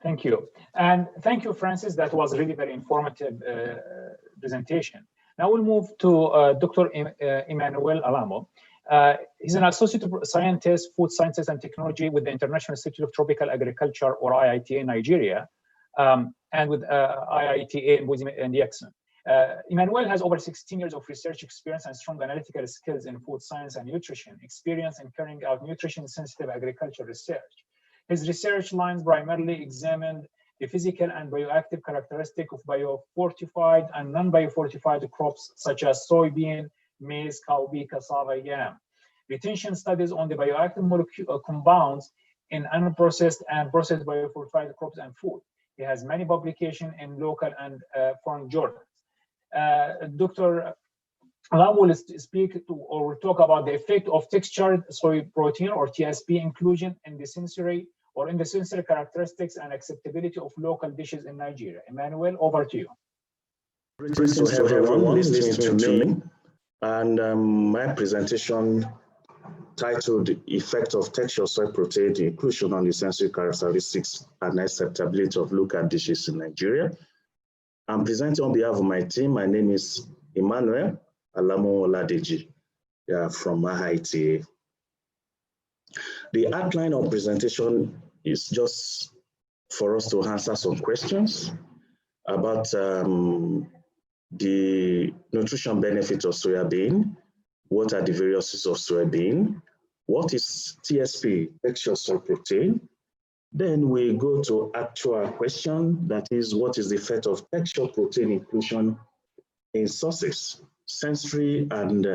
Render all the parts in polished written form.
Thank you. And thank you, Francis. That was really very informative presentation. Now we'll move to Dr. Emmanuel Alamu. He's an associate scientist, food sciences and technology with the International Institute of Tropical Agriculture, or IITA, in Nigeria, and with IITA in Busie and Dixon. Emmanuel has over 16 years of research experience and strong analytical skills in food science and nutrition, experience in carrying out nutrition-sensitive agriculture research. His research lines primarily examined the physical and bioactive characteristics of biofortified and non-biofortified crops such as soybean, maize, cowpea, cassava, yam. Retention studies on the bioactive compounds in unprocessed and processed biofortified crops and food. He has many publications in local and foreign journals. Dr. Alamu will speak to or talk about the effect of textured soy protein or TSP inclusion in the sensory characteristics and acceptability of local dishes in Nigeria. Emmanuel, over to you. Greetings to everyone listening to me. And my presentation titled Effect of Textured Soy Protein Inclusion on the Sensory Characteristics and Acceptability of Local Dishes in Nigeria. I'm presenting on behalf of my team. My name is Emmanuel Alamu from IITA. The outline of presentation is just for us to answer some questions about the nutrition benefit of soybean. What are the various uses of soybean? What is TSP, textured soy protein? Then we go to actual question, that is, what is the effect of textured protein inclusion in sources, sensory and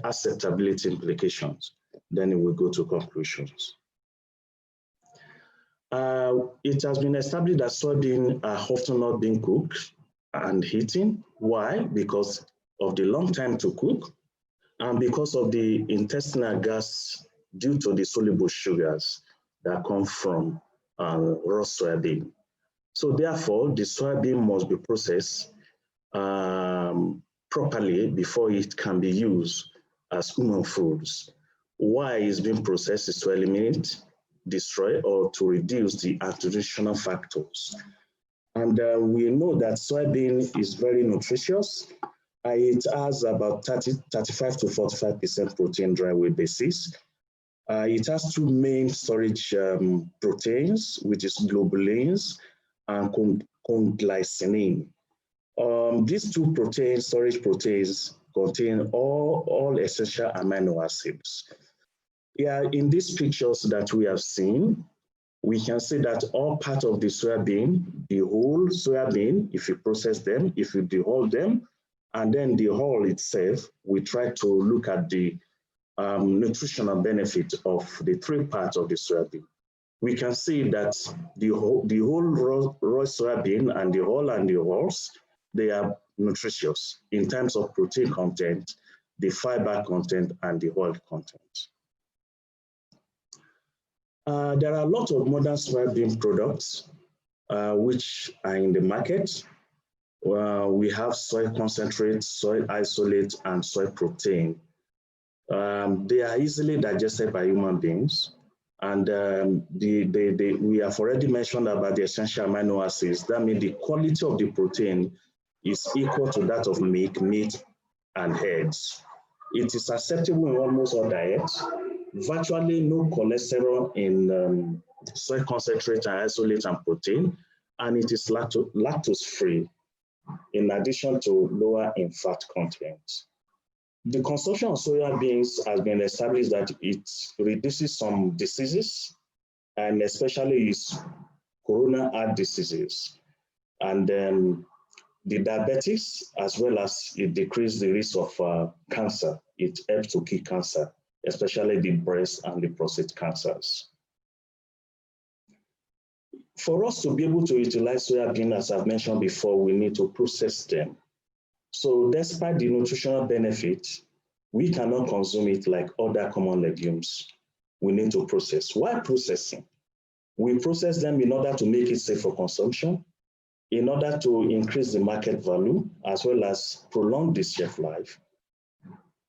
acceptability implications. Then we go to conclusions. It has been established that soybean are often not being cooked and eaten. Why? Because of the long time to cook and because of the intestinal gas due to the soluble sugars that come from raw soybean. So therefore, the soybean must be processed properly before it can be used as human foods. Why is being processed is to eliminate, destroy, or to reduce the nutritional factors. And we know that soybean is very nutritious. It has about 35 to 45% protein dry weight basis. It has two main storage proteins, which is globulins and conglycinin. These two storage proteins contain all essential amino acids. Yeah, in these pictures that we have seen, we can see that all part of the soybean, the whole soybean, if you process them, if you dehull them, and then the hull itself, we try to look at the nutritional benefit of the three parts of the soybean. We can see that the whole raw soybean and the hull and the hulls, they are nutritious in terms of protein content, the fiber content, and the oil content. There are a lot of modern soybean products which are in the market. We have soy concentrate, soy isolate, and soy protein. They are easily digested by human beings. And we have already mentioned about the essential amino acids. That means the quality of the protein is equal to that of milk, meat, and eggs. It is acceptable in almost all diets. Virtually no cholesterol in soy concentrate and isolate and protein, and it is lactose-free, in addition to lower in fat content. The consumption of soya beans has been established that it reduces some diseases, and especially its coronary heart diseases, and the diabetes, as well as it decreases the risk of cancer. It helps to kill cancer, especially the breast and the prostate cancers. For us to be able to utilize soybean, as I've mentioned before, we need to process them. So despite the nutritional benefit, we cannot consume it like other common legumes. We need to process. Why processing? We process them in order to make it safe for consumption, in order to increase the market value, as well as prolong the shelf life.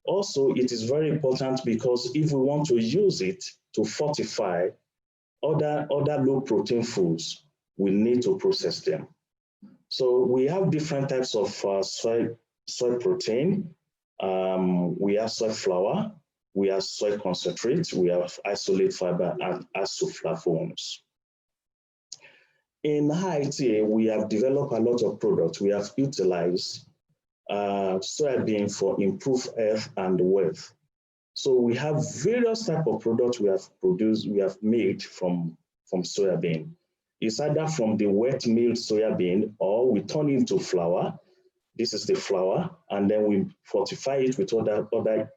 Also, it is very important because if we want to use it to fortify other low protein foods, we need to process them. So we have different types of soy protein. We have soy flour, we have soy concentrate, we have isolate fiber, and isoflavones. In IITA, we have developed a lot of products. We have utilized soybean for improved health and wealth. So we have various types of products we have produced, we have made from soybean. It's either from the wet milled soybean, or we turn it into flour. This is the flour, and then we fortify it with other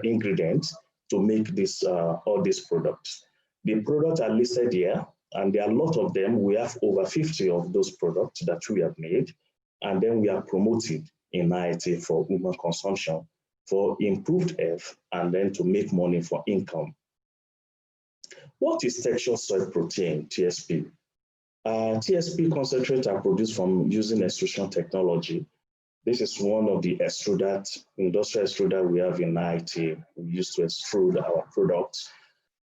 ingredients to make this all these products. The products are listed here, and there are a lot of them. We have over 50 of those products that we have made, and then we are promoted in IITA for human consumption, for improved health, and then to make money for income. What is textured soy protein, TSP? TSP concentrates are produced from using extrusion technology. This is one of the industrial extruder we have in IITA. We use to extrude our products.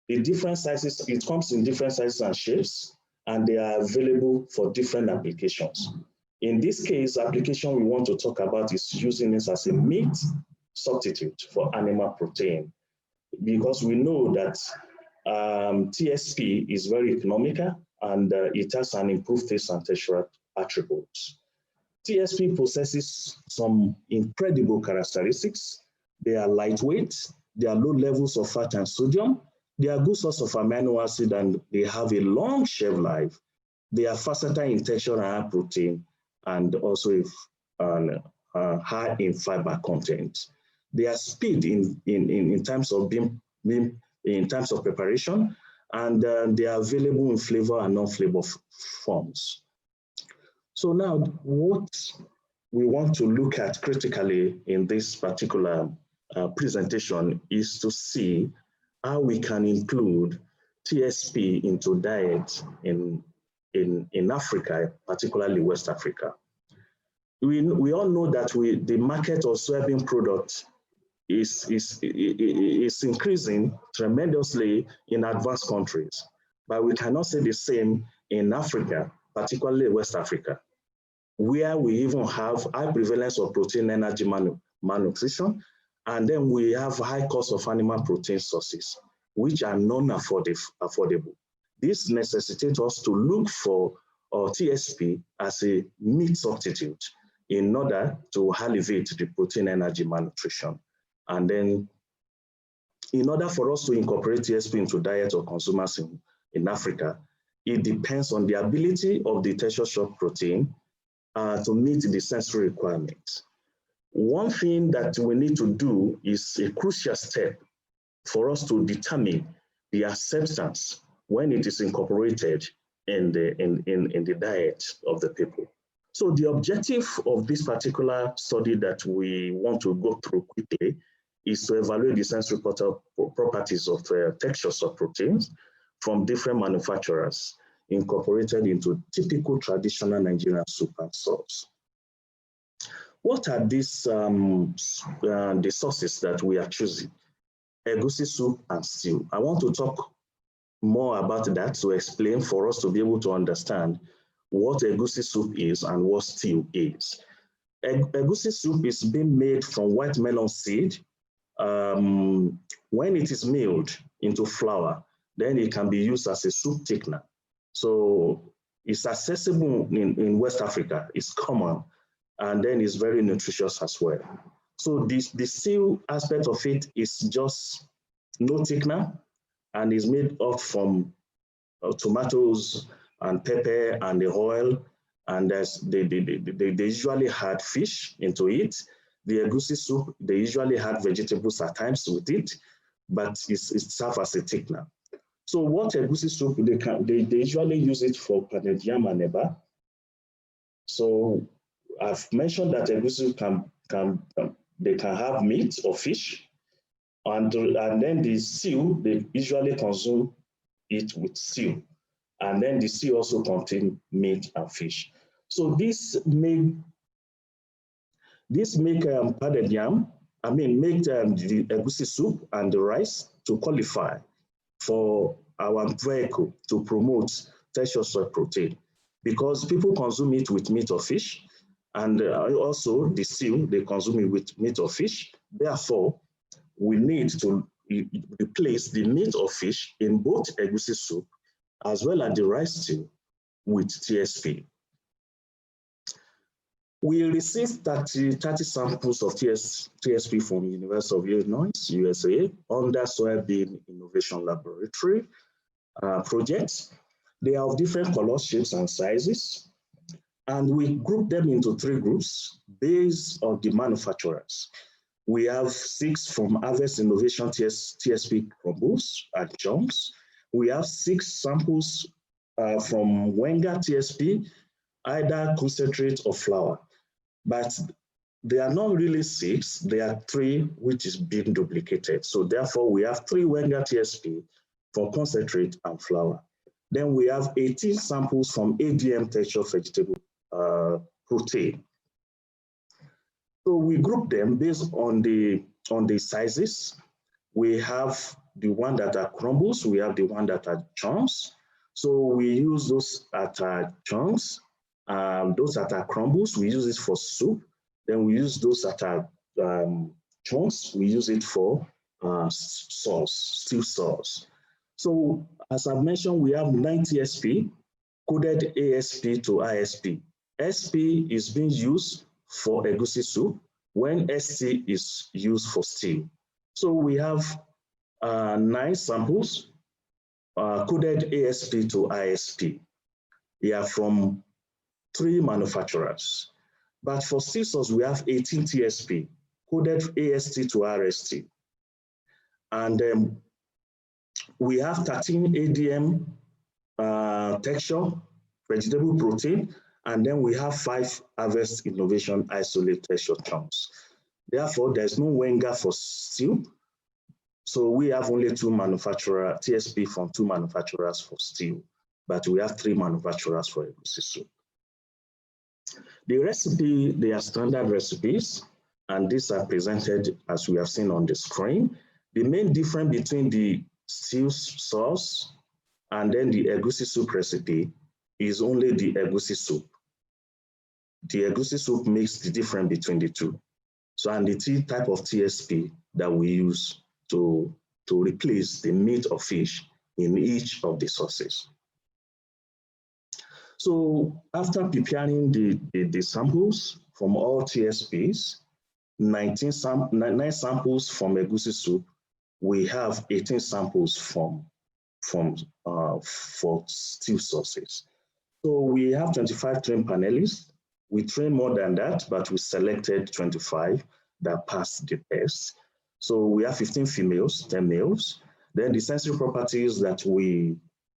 The different sizes, it comes in different sizes and shapes, and they are available for different applications. In this case, application we want to talk about is using this as a meat substitute for animal protein, because we know that TSP is very economical, and it has an improved taste and textural attributes. TSP possesses some incredible characteristics. They are lightweight, they are low levels of fat and sodium, they are good source of amino acid, and they have a long shelf life. They are versatile in texture and protein, and also high in fiber content. They are speed in terms of in terms of preparation, and they are available in flavor and non-flavor forms. So now, what we want to look at critically in this particular presentation is to see how we can include TSP into diet in Africa, particularly West Africa. We all know that the market of soybean products is increasing tremendously in advanced countries, but we cannot say the same in Africa, particularly West Africa, where we even have high prevalence of protein energy malnutrition, and then we have high cost of animal protein sources, which are non-affordable. This necessitates us to look for TSP as a meat substitute in order to alleviate the protein energy malnutrition. And then in order for us to incorporate TSP into diet of consumers in Africa, it depends on the ability of the textured soy protein to meet the sensory requirements. One thing that we need to do is a crucial step for us to determine the acceptance when it is incorporated in the diet of the people. So the objective of this particular study that we want to go through quickly is to evaluate the sensory properties of textured soy proteins from different manufacturers incorporated into typical traditional Nigerian soup and sauce. What are these the sauces that we are choosing? Egusi soup and stew. I want to talk more about that to explain for us to be able to understand what egusi soup is and what stew is. Egusi soup is being made from white melon seed. When it is milled into flour, then it can be used as a soup thickener. So it's accessible in West Africa, it's common, and then it's very nutritious as well. So the stew aspect of it is just no thickener, and is made up from tomatoes and pepper and the oil, and they usually add fish into it. The egusi soup, they usually add vegetables at times with it, but it serves as a thickener. So what egusi soup, they usually use it for pounded yam and eba. So I've mentioned that egusi they can have meat or fish, and then the stew, they usually consume it with stew. And then the stew also contains meat and fish. So this make pounded yam, make the egusi soup and the rice to qualify for our vehicle to promote tertiary soy protein, because people consume it with meat or fish, and also the seal, they consume it with meat or fish. Therefore, we need to replace the meat or fish in both egusi soup as well as the rice stew with TSP. We received 30 samples of TSP from University of Illinois, USA, under Soybean Innovation Laboratory projects. They are of different colors, shapes, and sizes. And we group them into 3 groups based on the manufacturers. We have 6 from Harvest Innovation TSP crumbles and chunks. We have 6 samples from Wenger TSP, either concentrate or flour. But they are not really 6, they are 3 which is being duplicated. So therefore we have 3 Wenger TSP for concentrate and flour. Then we have 18 samples from ADM texture vegetable protein. So we group them based on the sizes. We have the one that are crumbles, we have the one that are chunks. So we use those that are chunks, those that are crumbles, we use it for soup. Then we use those that are chunks, we use it for sauce, stew sauce. So as I've mentioned, we have 9 TSP coded ASP to ISP. SP is being used for egusi soup when ST is used for stew. So we have 9 samples coded ASP to ISP. They are from 3 manufacturers. But for stew sauce, we have 18 TSP coded AST to RST. And we have 13 ADM texture vegetable protein, and then we have 5 Harvest Innovation isolate texture chunks. Therefore, there's no Wenger for stew. So we have only 2 manufacturers, TSP from 2 manufacturers for stew, but we have 3 manufacturers for egusi soup. The recipe, they are standard recipes, and these are presented as we have seen on the screen. The main difference between the stew sauce and then the egusi soup recipe is only the egusi soup. The egusi soup makes the difference between the 2. So, and the type of TSP that we use to replace the meat or fish in each of the sauces. So after preparing the samples from all TSPs, 9 samples from egusi soup, we have 18 samples for stew sauces. So we have 25 trained panelists. We trained more than that, but we selected 25 that passed the test. So we have 15 females, 10 males. Then the sensory properties that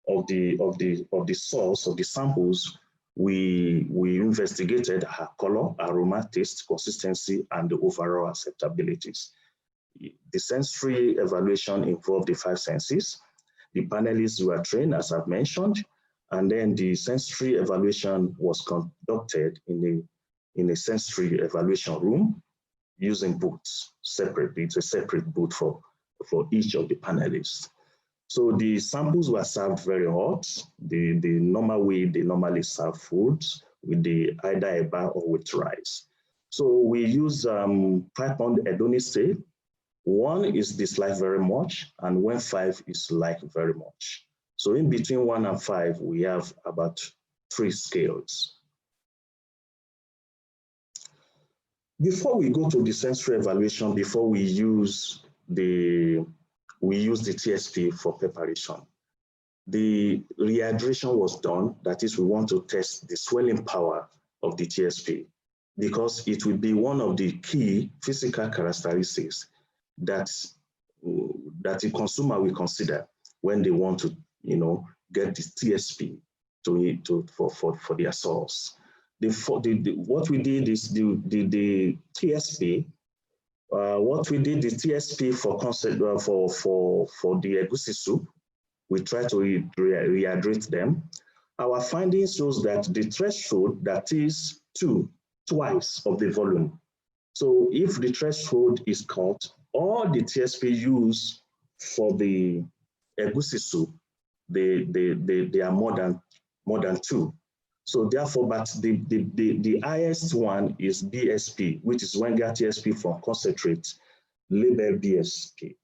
of the source of the samples, we investigated her color, aroma, taste, consistency, and the overall acceptabilities. The sensory evaluation involved the 5 senses. The panelists were trained, as I've mentioned, and then the sensory evaluation was conducted in a sensory evaluation room using booths separately. It's a separate booth for each of the panelists. So the samples were served very hot, the normal way they normally serve foods, with either eba or with rice. So we use 5-pound hedonistic. 1 is disliked very much, and 5 is liked very much. So in between 1 and 5, we have about 3 scales. Before we go to the sensory evaluation, before we use the TSP for preparation, the rehydration was done. That is, we want to test the swelling power of the TSP, because it will be one of the key physical characteristics that the consumer will consider when they want to, get the TSP for their sauce. What we did is the TSP. What we did, the TSP for the egusi soup, we try to rehydrate them. Our findings shows that the threshold, that is twice of the volume. So if the threshold is cut, all the TSP used for the egusi soup, they are more than more than 2. So therefore, but the highest one is BSP, which is Wenger TSP from concentrate, labeled BSP.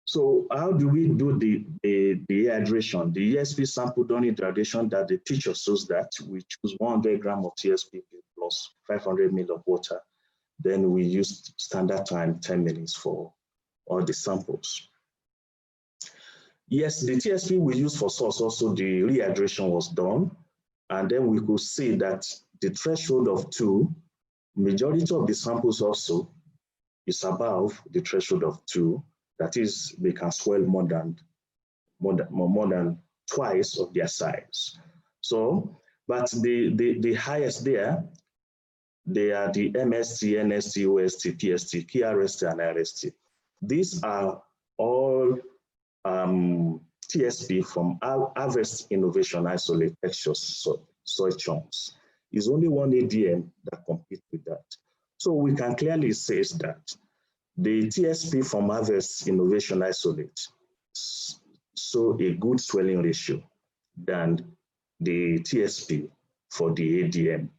So how do we do the hydration? The ESP sample during hydration that the teacher shows that we choose 100 grams of TSP plus 500 ml of water. Then we use standard time 10 minutes for all the samples. Yes, the TSP we use for source also the rehydration was done. And then we could see that the threshold of 2, majority of the samples also is above the threshold of 2. That is, they can swell more than twice of their size. So, but the highest there, they are the MST, NST, OST, PST, KRST, and RST. These are all TSP from Harvest Innovation Isolate Texture Soil Chunks. It's only one ADM that competes with that. So we can clearly say that the TSP from Harvest Innovation Isolate show a good swelling ratio than the TSP for the ADM.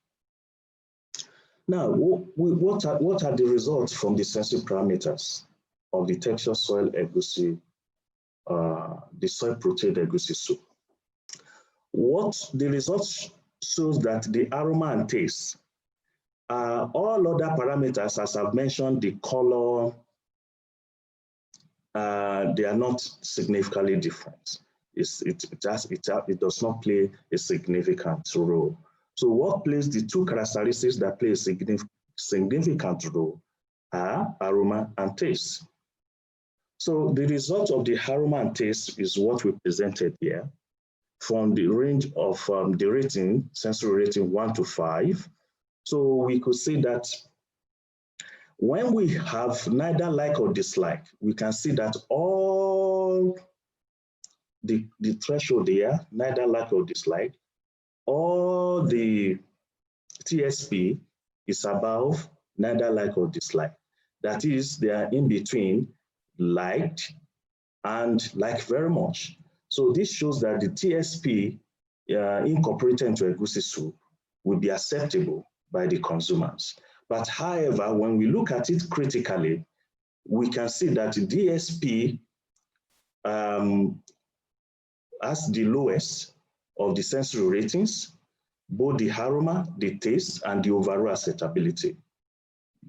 Now, what are the results from the sensitive parameters of the texture soil egusi, the soil protein egusi soup? What the results shows that the aroma and taste, all other parameters, as I've mentioned, the color, they are not significantly different. It does not play a significant role. So what plays the 2 characteristics that play a significant role are aroma and taste. So the result of the aroma and taste is what we presented here from the range of the rating, sensory rating 1 to 5. So we could say that when we have neither like or dislike, we can see that all the threshold here, neither like or dislike, all the TSP is above neither like or dislike. That is, they are in between liked and like very much. So this shows that the TSP incorporated into egusi soup will be acceptable by the consumers. But however, when we look at it critically, we can see that the DSP has the lowest of the sensory ratings, both the aroma, the taste, and the overall acceptability.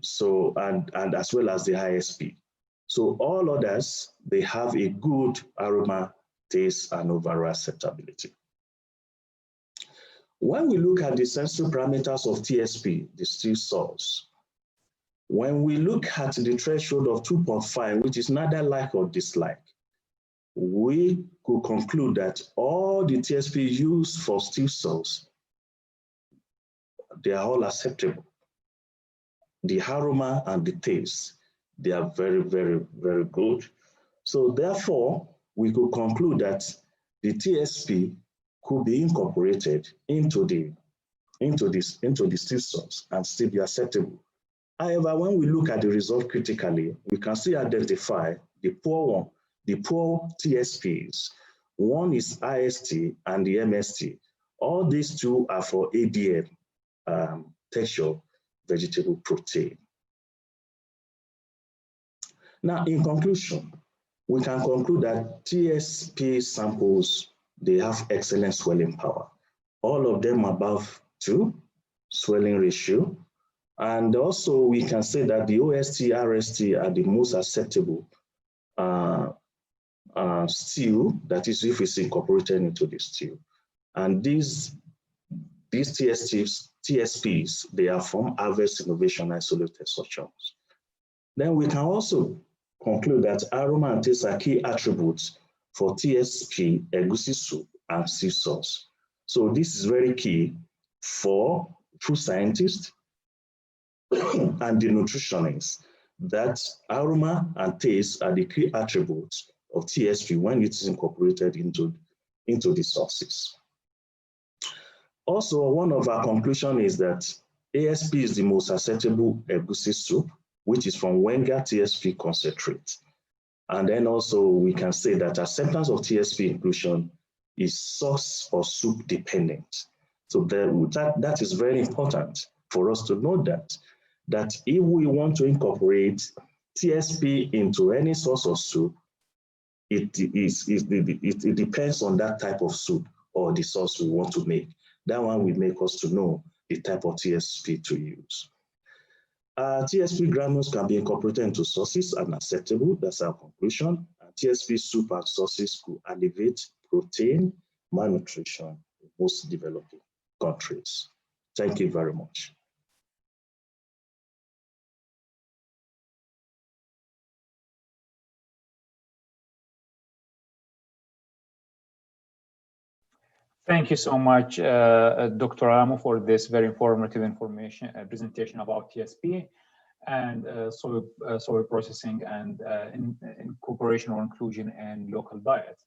So, and as well as the ISP. So all others, they have a good aroma, taste, and overall acceptability. When we look at the sensory parameters of TSP, the still source, when we look at the threshold of 2.5, which is neither like or dislike, we could conclude that all the TSP used for still source, they are all acceptable. The aroma and the taste, they are very, very, very good. So therefore, we could conclude that the TSP could be incorporated into the still source and still be acceptable. However, when we look at the result critically, we can still identify the poor one, the poor TSPs. One is IST and the MST. All these 2 are for ADM, texture vegetable protein. Now, in conclusion, we can conclude that TSP samples, they have excellent swelling power. All of them above 2 swelling ratio. And also we can say that the OST, RST are the most acceptable stew, that is if it's incorporated into the stew. And these TSPs, they are from Harvest Innovation Isolated Chunks. Then we can also conclude that aroma and taste are key attributes for TSP, egusi soup, and sea sauce. So this is very key for food scientists and the nutritionists, that aroma and taste are the key attributes of TSP when it is incorporated into the sauces. Also, one of our conclusions is that ASP is the most acceptable egusi soup, which is from Wenger TSP concentrate. And then also we can say that acceptance of TSP inclusion is sauce or soup dependent. So that is very important for us to know that if we want to incorporate TSP into any sauce or soup, it depends on that type of soup or the sauce we want to make. That one will make us to know the type of TSP to use. TSP granules can be incorporated into sauces and acceptable. That's our conclusion. TSP soup and sauces could alleviate protein malnutrition in most developing countries. Thank you very much. Thank you so much, Dr. Alamu, for this very informative presentation about TSP and soy processing and incorporation or inclusion in local diets.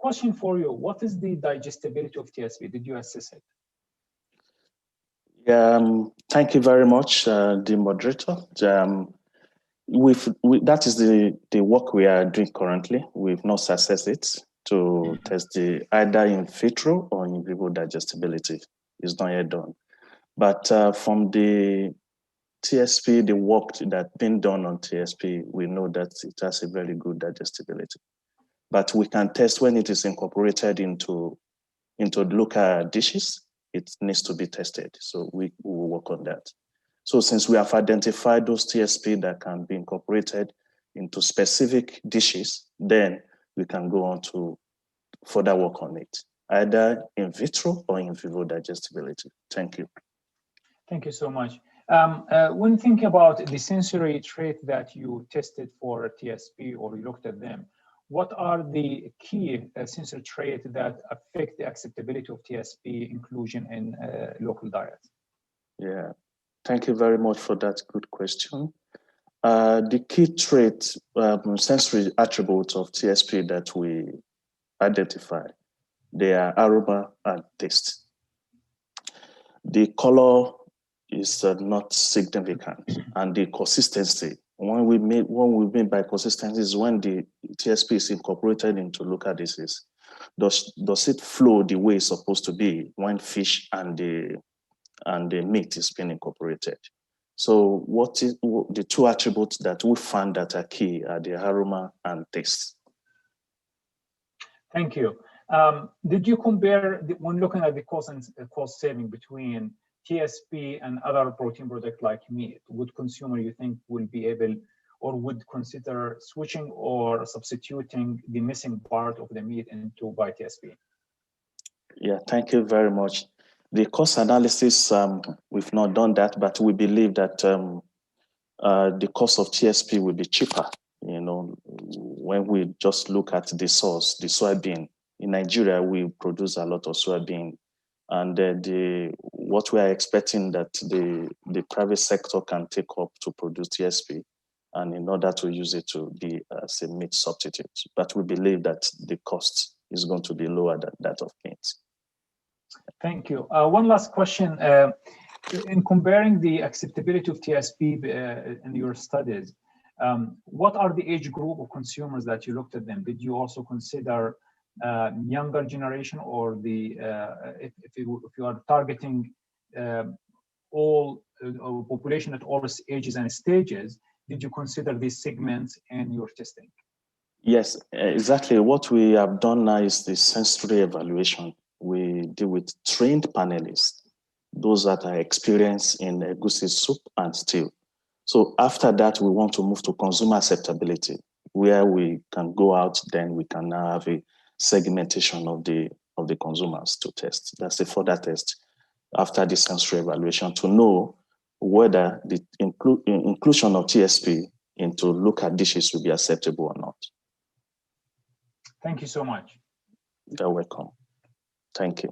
Question for you: what is the digestibility of TSP? Did you assess it? Thank you very much, the moderator. That is the work we are doing currently. We've not assessed it to test the either in vitro or in vivo digestibility. It's not yet done. But from the TSP, the work that's been done on TSP, we know that it has a very good digestibility. But we can test when it is incorporated into local dishes, it needs to be tested. So we will work on that. So since we have identified those TSP that can be incorporated into specific dishes, then we can go on to further work on it, either in vitro or in vivo digestibility. Thank you. Thank you so much. When thinking about the sensory trait that you tested for TSP or you looked at them, what are the key sensory traits that affect the acceptability of TSP inclusion in local diets? Yeah, thank you very much for that good question. The key trait, sensory attributes of TSP that we identify, they are aroma and taste. The color is not significant, and the consistency. What we mean by consistency is when the TSP is incorporated into local dishes. Does it flow the way it's supposed to be when fish and the meat is being incorporated? So the two attributes that we found that are key are the aroma and taste. Thank you. Did you compare, when looking at the cost saving between TSP and other protein products like meat, would consumer, you think, will be able or would consider switching or substituting the missing part of the meat into by TSP? Yeah, thank you very much. The cost analysis, we've not done that, but we believe that the cost of TSP will be cheaper. You know, when we just look at the source, the soybean. In Nigeria, we produce a lot of soybean, and what we are expecting that the private sector can take up to produce TSP, and in order to use it to be as a meat substitute. But we believe that the cost is going to be lower than that of meat. Thank you. One last question. In comparing the acceptability of TSP in your studies, what are the age group of consumers that you looked at them? Did you also consider younger generation, or if you are targeting all population at all ages and stages, did you consider these segments in your testing? Yes, exactly. What we have done now is the sensory evaluation. We deal with trained panelists, those that are experienced in Busie soup and stew. So after that, we want to move to consumer acceptability, where we can go out, then we can now have a segmentation of the consumers to test. That's the further test after the sensory evaluation to know whether the inclusion of TSP into local dishes will be acceptable or not. Thank you so much. You're welcome. Thank you.